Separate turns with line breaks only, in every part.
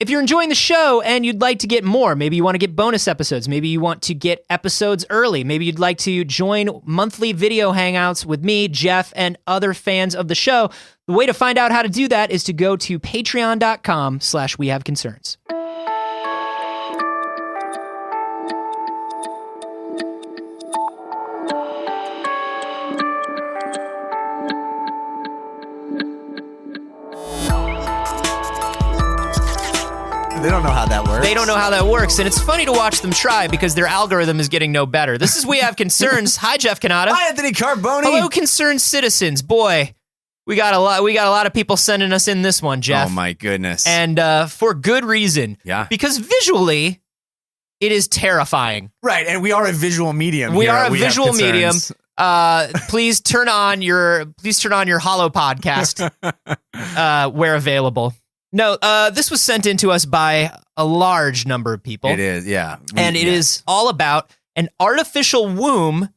If you're enjoying the show and you'd like to get more, maybe you want to get bonus episodes, maybe you want to get episodes early, maybe you'd like to join monthly video hangouts with me, Jeff, and other fans of the show, the way to find out how to do that is to go to patreon.com/wehaveconcerns.
They don't know how that works.
They don't know how that works, and it's funny to watch them try because their algorithm is getting no better. This is We Have Concerns. Hi, Jeff Canada.
Hi, Anthony Carboni.
Hello, concerned citizens. Boy, we got a lot of people sending us in this one, Jeff.
Oh my goodness.
And for good reason.
Yeah.
Because visually, it is terrifying.
Right, and we are a visual medium.
We
here
are
at
a
We Have
visual medium.
Concerns.
Please turn on your Hollow podcast where available. No, this was sent in to us by a large number of people.
It is, yeah.
And it is all about an artificial womb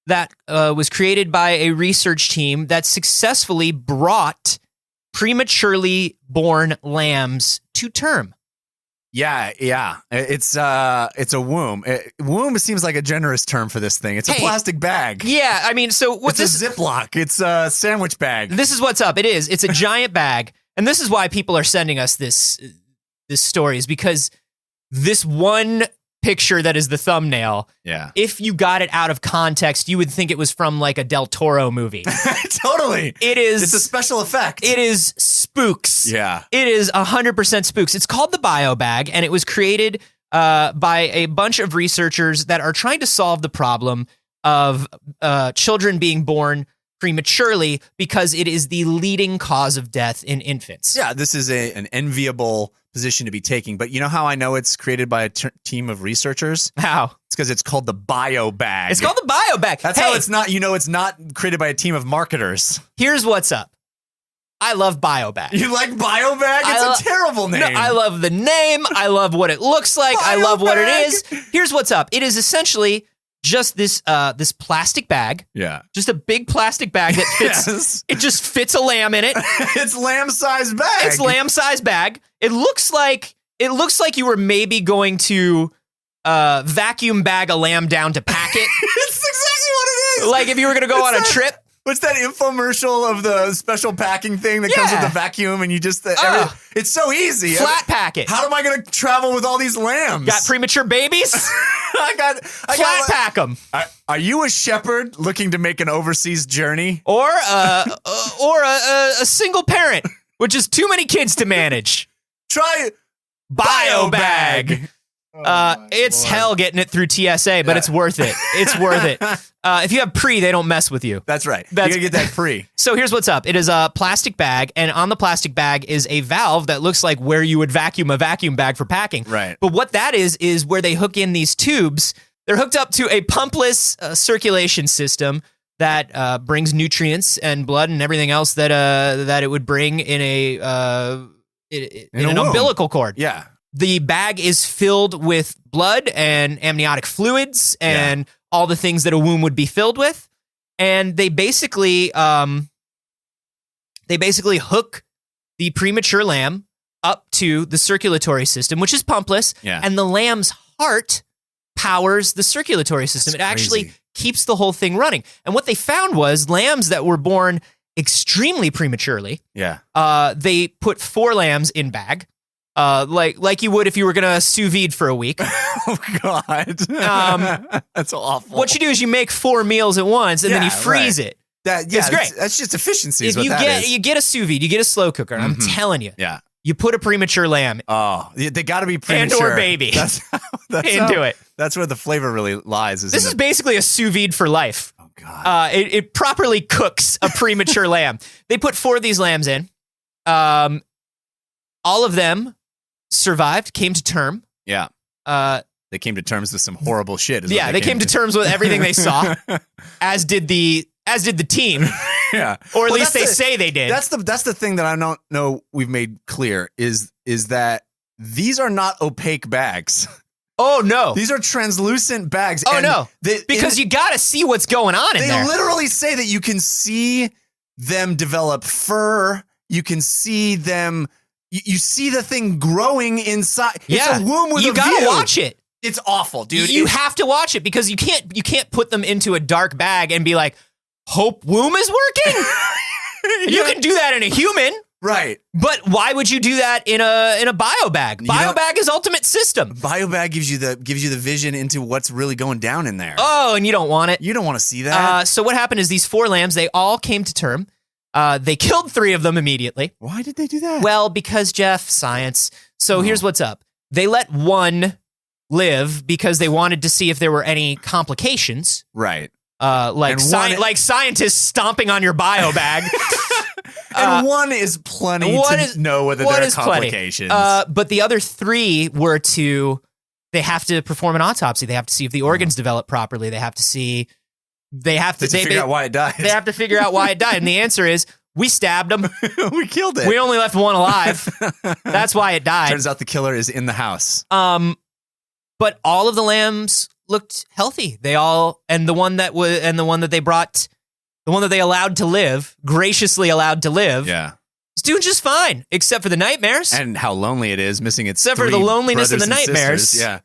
that was created by a research team that successfully brought prematurely born lambs to term.
Yeah. It's a womb. Womb seems like a generous term for this thing. It's a plastic bag.
Yeah, I mean, so
It's a Ziploc. It's a sandwich bag.
This is what's up. It is. It's a giant bag. And this is why people are sending us this story, is because this one picture that is the thumbnail, if you got it out of context, you would think it was from like a Del Toro movie.
Totally.
It's
a special effect.
It is spooks.
Yeah.
It is 100% spooks. It's called the Bio Bag, and it was created by a bunch of researchers that are trying to solve the problem of children being born prematurely because it is the leading cause of death in infants.
Yeah, this is an enviable position to be taking. But you know how I know it's created by a team of researchers?
How?
It's because it's called the Bio Bag.
It's called the Bio Bag.
That's how it's not. It's not created by a team of marketers.
Here's what's up. I love Bio Bag.
You like Bio Bag? It's a terrible name.
No, I love the name. I love what it looks like. I love what it is. Here's what's up. It is essentially just this plastic bag.
Yeah.
Just a big plastic bag that fits.
Yes.
It just fits a lamb in it.
It's lamb-sized bag.
It's lamb-sized bag. It looks like you were maybe going to vacuum bag a lamb down to pack it.
It's exactly what it is.
Like if you were going to go on a trip.
What's that infomercial of the special packing thing that comes with the vacuum and you just... it's so easy.
Flat pack it.
How am I going to travel with all these lambs?
Got premature babies? Flat pack them.
Are you a shepherd looking to make an overseas journey?
Or a single parent with just too many kids to manage?
Try
Bio Bag. It's hell getting it through TSA, but it's worth it. It's worth it. If you have pre, they don't mess with you.
That's right. You gotta get that pre.
So here's what's up. It is a plastic bag, and on the plastic bag is a valve that looks like where you would vacuum a vacuum bag for packing.
Right.
But what that is where they hook in these tubes. They're hooked up to a pumpless circulation system that brings nutrients and blood and everything else that it would bring in an umbilical cord.
Yeah.
The bag is filled with blood and amniotic fluids and all the things that a womb would be filled with. And they basically hook the premature lamb up to the circulatory system, which is pumpless.
Yeah.
And the lamb's heart powers the circulatory system.
That's
it actually
crazy.
keeps the whole thing running. And what they found was lambs that were born extremely prematurely.
Yeah.
They put 4 lambs in bag. Like you would if you were gonna sous vide for a week.
Oh God, that's awful.
What you do is you make 4 meals at once and then you freeze it.
It's
great.
That's just efficiency.
If you get a sous vide, you get a slow cooker. And I'm telling you, you put a premature lamb.
Oh, they got to be premature.
And or baby.
That's
into it.
That's where the flavor really lies.
This is basically a sous vide for life.
Oh God.
It properly cooks a premature lamb. They put 4 of these lambs in. All of them survived, came to term.
Yeah. They came to terms with some horrible shit.
They came to terms with everything they saw, as did the team.
Yeah.
Or at least they say they did.
That's the thing that I don't know we've made clear is that these are not opaque bags.
Oh no.
These are translucent bags.
Oh no. Because you got to see what's going on in there.
They literally say that you can see them develop fur. You can see them you see the thing growing inside.
Yeah.
It's a womb with
you
a
gotta
view.
watch it.
It's awful, dude.
You have to watch it because you can't put them into a dark bag and be like, hope womb is working. You can do that in a human.
Right.
But why would you do that in a biobag? Biobag is ultimate system.
Biobag gives you the vision into what's really going down in there.
Oh, and you don't want it.
You don't want to see that.
So what happened is these 4 lambs, they all came to term. They killed 3 of them immediately.
Why did they do that?
Well, because Jeff, science. So here's what's up. They let 1 live because they wanted to see if there were any complications.
Right.
Like scientists stomping on your biobag.
And 1 is plenty to know whether there are complications.
But the other 3 were they have to perform an autopsy. They have to see if the organs develop properly. They have to figure
out why it died.
They have to figure out why it died. And the answer is, we stabbed him.
We killed it.
We only left 1 alive. That's why it died.
Turns out the killer is in the house.
But all of the lambs looked healthy. They all, and the one that they brought, the one that they allowed to live, graciously allowed to live, is doing just fine, except for the nightmares.
And how lonely it is missing its
except for the loneliness and the nightmares.
Sisters. Yeah.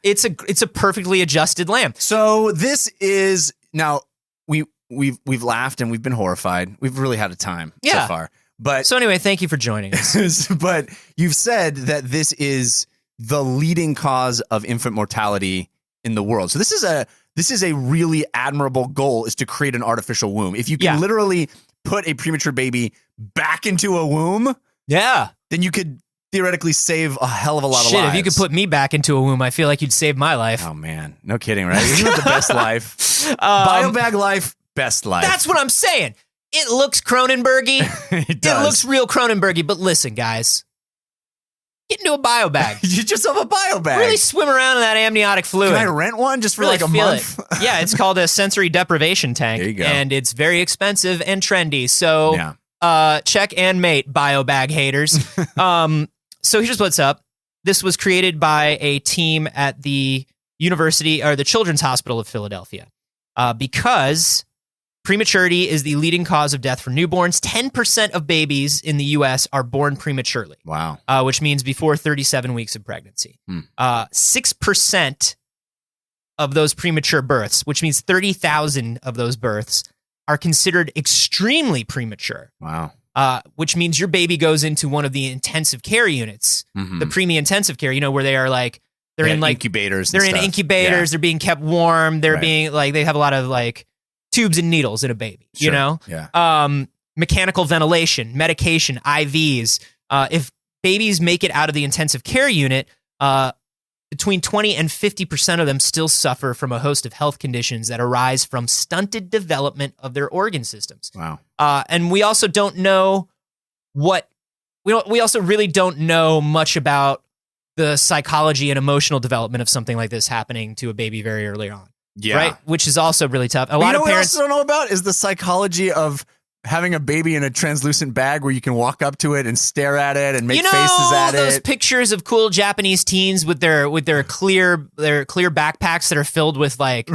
It's a perfectly adjusted lamb.
So this is now we've laughed and we've been horrified. We've really had a time so far. But
so anyway, thank you for joining us.
But you've said that this is the leading cause of infant mortality in the world. So this is a really admirable goal, is to create an artificial womb. If you can literally put a premature baby back into a womb, then you could theoretically save a hell of a lot of lives.
If you could put me back into a womb, I feel like you'd save my life.
Oh man, no kidding, right? Isn't it the best life? Biobag life, best life.
That's what I'm saying. It looks Cronenbergy.
It does.
It looks real Cronenbergy. But listen, guys. Get into a biobag.
You just have a biobag.
Really swim around in that amniotic fluid.
Can I rent one just for
really
like a month?
Yeah, it's called a sensory deprivation tank.
There you go.
And it's very expensive and trendy. So check and mate, biobag haters. So here's what's up. This was created by a team at the University or the Children's Hospital of Philadelphia because prematurity is the leading cause of death for newborns. 10% of babies in the U.S. are born prematurely.
Wow.
Which means before 37 weeks of pregnancy. 6% of those premature births, which means 30,000 of those births, are considered extremely premature.
Wow.
Which means your baby goes into one of the intensive care units, the preemie intensive care, where they are like, they're in like
incubators.
They're in incubators. They're being kept warm. They're being like, they have a lot of like tubes and needles in a baby, you know?
Yeah.
Mechanical ventilation, medication, IVs. If babies make it out of the intensive care unit, between 20 and 50% of them still suffer from a host of health conditions that arise from stunted development of their organ systems.
Wow.
And we also don't know we also really don't know much about the psychology and emotional development of something like this happening to a baby very early on.
Yeah.
Right? Which is also really tough. A lot of parents
what I also don't know about is the psychology of having a baby in a translucent bag where you can walk up to it and stare at it and make faces at
those
it.
Pictures of cool Japanese teens with their clear backpacks that are filled with like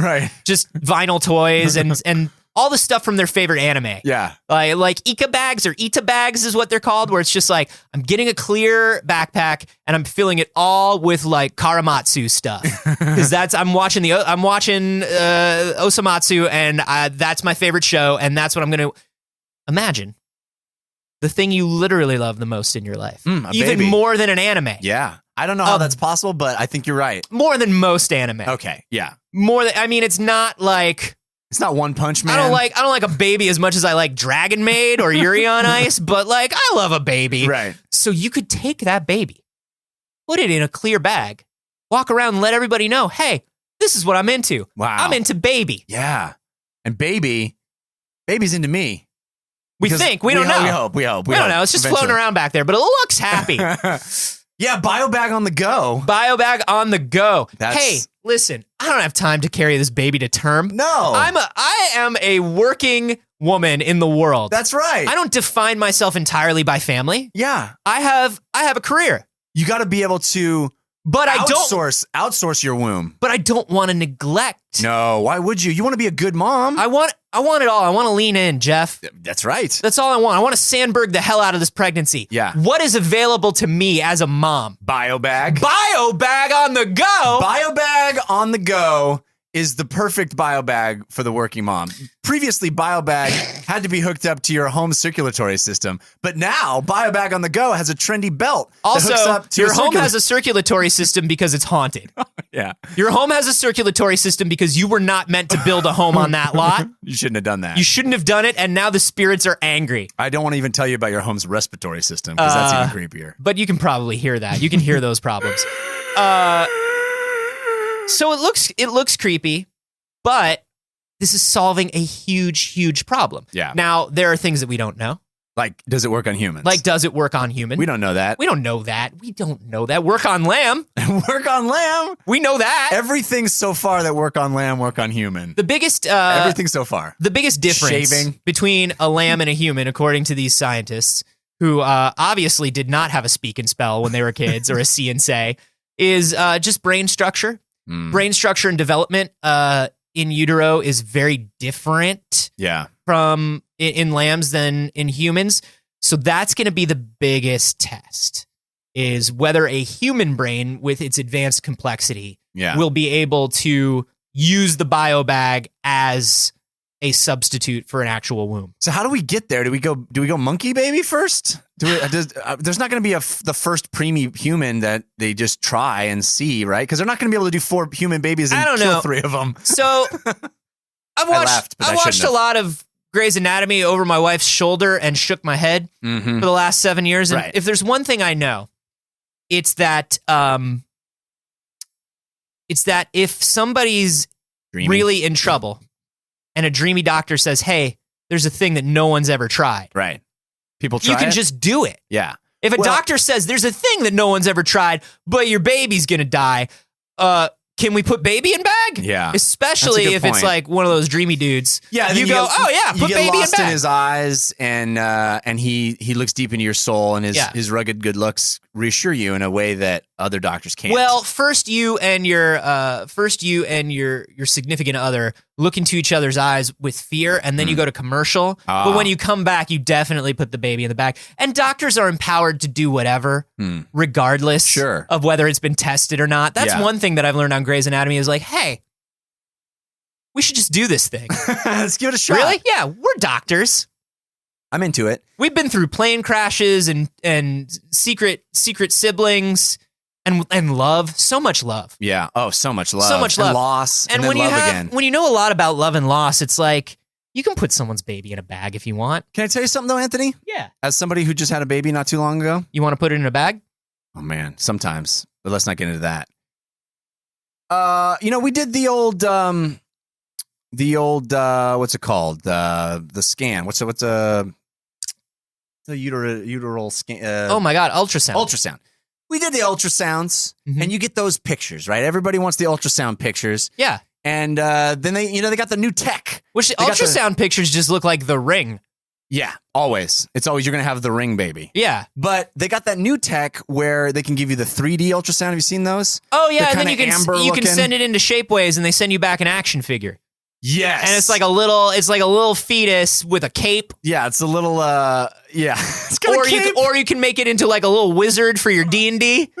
just vinyl toys and all the stuff from their favorite anime.
Yeah.
Like Ika bags or Ita bags is what they're called, where it's just like, I'm getting a clear backpack and I'm filling it all with like Karamatsu stuff. Because I'm watching Osamatsu and that's my favorite show. And that's what I'm going to imagine. The thing you literally love the most in your life. Even
baby.
More than an anime.
Yeah. I don't know how that's possible, but I think you're right.
More than most anime.
Okay. Yeah.
It's not like...
It's not One Punch Man.
I don't like a baby as much as I like Dragon Maid or Yuri on Ice, but like I love a baby.
Right.
So you could take that baby, put it in a clear bag, walk around and let everybody know, hey, this is what I'm into.
Wow.
I'm into baby.
Yeah. And baby's into me.
We don't know.
We hope.
We don't know. It's just floating around back there, but it looks happy.
Yeah, biobag on the go.
Biobag on the go. Hey, listen, I don't have time to carry this baby to term.
No.
I am a working woman in the world.
That's right.
I don't define myself entirely by family.
Yeah.
I have a career.
You got to be able to
But I don't
outsource your womb.
But I don't want to neglect.
No, why would you? You want to be a good mom.
I want it all. I want to lean in, Jeff.
That's right.
That's all I want. I want to Sandberg the hell out of this pregnancy.
Yeah.
What is available to me as a mom?
Biobag.
Biobag on the go.
Biobag on the go is the perfect biobag for the working mom. Previously, Biobag had to be hooked up to your home circulatory system, but now Biobag on the go has a trendy belt
also,
that hooks up to
your home has a circulatory system because it's haunted.
Yeah.
Your home has a circulatory system because you were not meant to build a home on that lot.
You shouldn't have done that.
You shouldn't have done it, and now the spirits are angry.
I don't want to even tell you about your home's respiratory system because that's even creepier.
But you can probably hear that. You can hear those problems. So it looks creepy, but this is solving a huge problem.
Yeah.
Now, there are things that we don't know.
Like, does it work on humans?
Like, does it work on humans?
We don't know that.
We don't know that. We don't know that. Work on lamb.
Work on lamb.
We know that.
Everything so far that work on lamb, work on human.
The biggest
everything so far.
The biggest difference between a lamb and a human, according to these scientists, who obviously did not have a speak and spell when they were kids or a see and say, is just brain structure. Brain structure and development in utero is very different.
Yeah.
From in lambs than in humans. So that's going to be the biggest test, is whether a human brain with its advanced complexity will be able to use the biobag as a substitute for an actual womb.
So how do we get there? Do we go monkey baby first? There's not going to be the first preemie human that they just try and see, right? Because they're not going to be able to do 4 human babies and kill 3 of them.
So I watched a lot of Grey's Anatomy over my wife's shoulder and shook my head for the last 7 years. And if there's one thing I know, it's that if somebody's really in trouble and a dreamy doctor says, "Hey, there's a thing that no one's ever tried,"
right? People try.
You can just do it.
Yeah.
If a doctor says there's a thing that no one's ever tried, but your baby's gonna die, can we put baby in bag?
Yeah.
Especially if it's like one of those dreamy dudes.
Yeah.
You go, oh yeah, put baby in bag.
In his eyes, and he looks deep into your soul, and his rugged good looks reassure you in a way that other doctors can't.
Well, first you and your significant other look into each other's eyes with fear, and then you go to commercial. But when you come back, you definitely put the baby in the bag. And doctors are empowered to do whatever, regardless of whether it's been tested or not. That's one thing that I've learned on Grey's Anatomy is like, hey, we should just do this thing.
Let's give it a shot.
Really? Yeah, we're doctors.
I'm into it.
We've been through plane crashes and secret siblings and love. So much love.
Yeah. Oh, so much love.
So much love.
And loss. And
when
then love again.
When you know a lot about love and loss, it's like you can put someone's baby in a bag if you want.
Can I tell you something though, Anthony?
Yeah.
As somebody who just had a baby not too long ago.
You want to put it in a bag?
Oh man, sometimes. But let's not get into that. We did the old what's it called? The scan. What's the uteral scan?
Oh my God, ultrasound.
Ultrasound. We did the ultrasounds, and you get those pictures, right? Everybody wants the ultrasound pictures.
Yeah.
And then they got the new tech.
Which ultrasound pictures just look like the ring.
Yeah, always. It's always you're going to have the ring baby.
Yeah.
But they got that new tech where they can give you the 3D ultrasound. Have you seen those?
Oh, yeah. And then you can send it into Shapeways and they send you back an action figure.
Yes.
And it's like a little fetus with a cape.
Yeah, it's a little It's got a cape.
You can make it into like a little wizard for your D&D.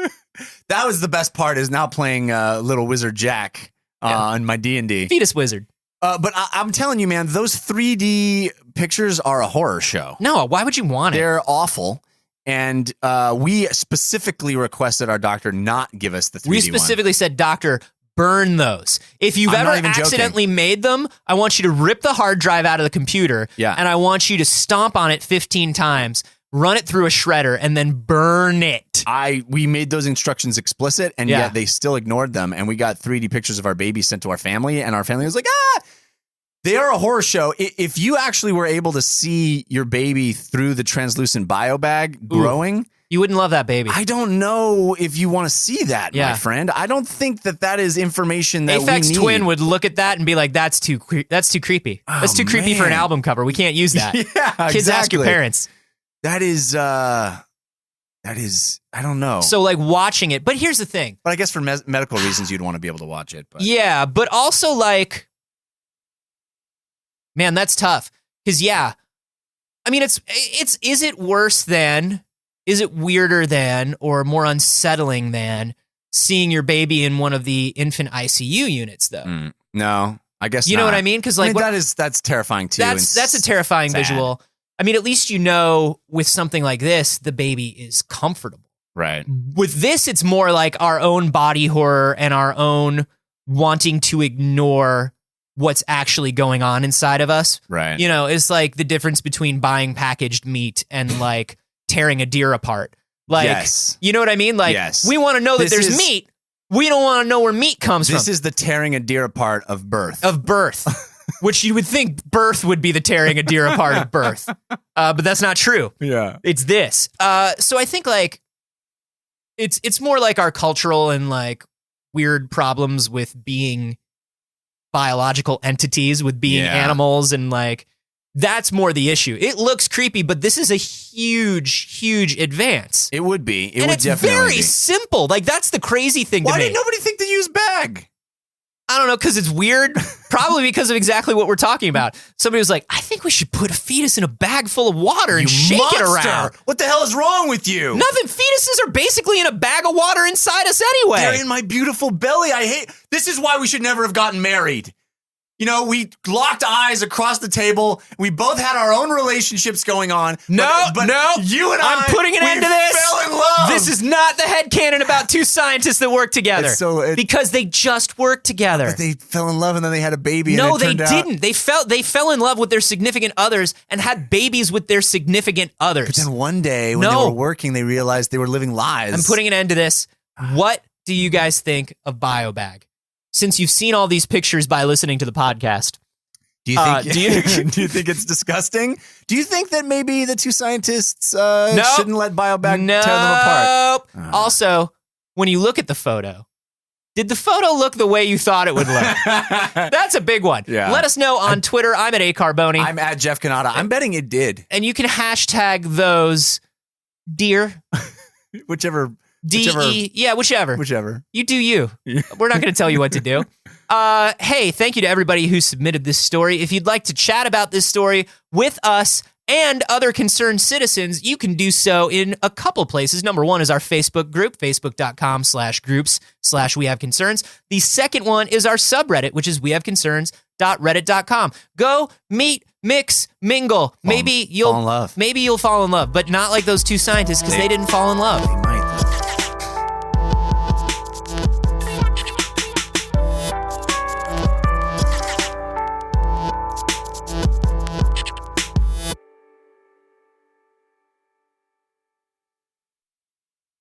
That was the best part, is now playing little wizard Jack on my D&D.
Fetus wizard.
But I'm telling you, man, those 3D pictures are a horror show.
No, why would you want it?
They're awful. And we specifically requested our doctor not give us the 3D
We specifically said, doctor, burn those. If you've ever accidentally made them, I want you to rip the hard drive out of the computer.
Yeah.
And I want you to stomp on it 15 times, run it through a shredder, and then burn it.
We made those instructions explicit, and yet they still ignored them. And we got 3D pictures of our baby sent to our family, and our family was like, they are a horror show. If you actually were able to see your baby through the translucent biobag growing,
you wouldn't love that baby.
I don't know if you want to see that, my friend. I don't think that is information that
Aphex
we need.
Twin would look at that and be like, that's too creepy. That's too creepy for an album cover. We can't use that.
Yeah,
Kids, ask your parents.
That is That is, I don't know.
So like watching it, but here's the thing.
But I guess for medical reasons, you'd want to be able to watch it. But.
Yeah, but also like, man, that's tough. Because I mean, is it worse than, is it weirder than, or more unsettling than seeing your baby in one of the infant ICU units though?
No, I guess
you know what I mean? Because like
that's terrifying too.
That's a terrifying
sad
visual. I mean, at least you know with something like this, the baby is comfortable.
Right.
With this, it's more like our own body horror and our own wanting to ignore what's actually going on inside of us.
Right.
You know, it's like the difference between buying packaged meat and like tearing a deer apart. Like,
yes.
You know what I mean? Like, we want to know that there's meat. We don't want to know where meat comes from.
This is the tearing a deer apart of birth.
Which you would think birth would be the tearing a deer apart of birth. But that's not true.
Yeah.
It's this. So I think like it's more like our cultural and like weird problems with being biological entities, with being animals, and like that's more the issue. It looks creepy, but this is a huge advance.
It would be. It
and
would
it's
definitely
very
be.
simple. Like that's the crazy thing to me.
Why did nobody think to use bag?
I don't know, because it's weird. Probably because of exactly what we're talking about. Somebody was like, I think we should put a fetus in a bag full of water and shake it around.
What the hell is wrong with you?
Nothing. Fetuses are basically in a bag of water inside us anyway.
They're in my beautiful belly. This is why we should never have gotten married. You know, we locked eyes across the table. We both had our own relationships going on.
No,
you and
I'm putting an end to this.
Fell in love.
This is not the headcanon about two scientists that work together. Because they just work together.
But they fell in love and then they had a baby.
No, they didn't. They fell in love with their significant others and had babies with their significant others.
But then one day when they were working, they realized they were living lies.
I'm putting an end to this. What do you guys think of BioBag? Since you've seen all these pictures by listening to the podcast,
do you think do you think it's disgusting? Do you think that maybe the two scientists shouldn't let BioBag tear them apart?
Also, when you look at the photo, did the photo look the way you thought it would look? That's a big one.
Yeah.
Let us know on Twitter. I'm at acarboni.
I'm at Jeff Canada. I'm betting it did.
And you can hashtag those deer.
Whichever.
Whichever. You do you. We're not going to tell you what to do. Hey, thank you to everybody who submitted this story. If you'd like to chat about this story with us and other concerned citizens, you can do so in a couple places. Number one is our Facebook group, facebook.com/groups/wehaveconcerns. The second one is our subreddit, which is wehaveconcerns.reddit.com. Go meet, mix, mingle. Maybe you'll fall in love, but not like those two scientists because they didn't fall in love.
They might.